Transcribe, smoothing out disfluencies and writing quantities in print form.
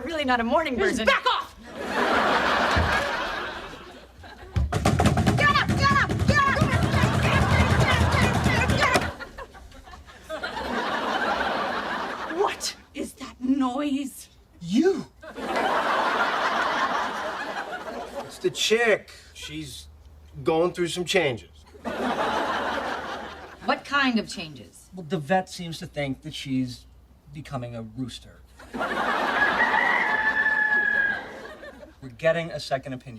are really not a morning person. Back off! Get up! Get up! Get up! Get up! What is that noise? You! It's the chick. She's going through some changes. What kind of changes? Well, the vet seems to think that she's becoming a rooster. We're getting a second opinion.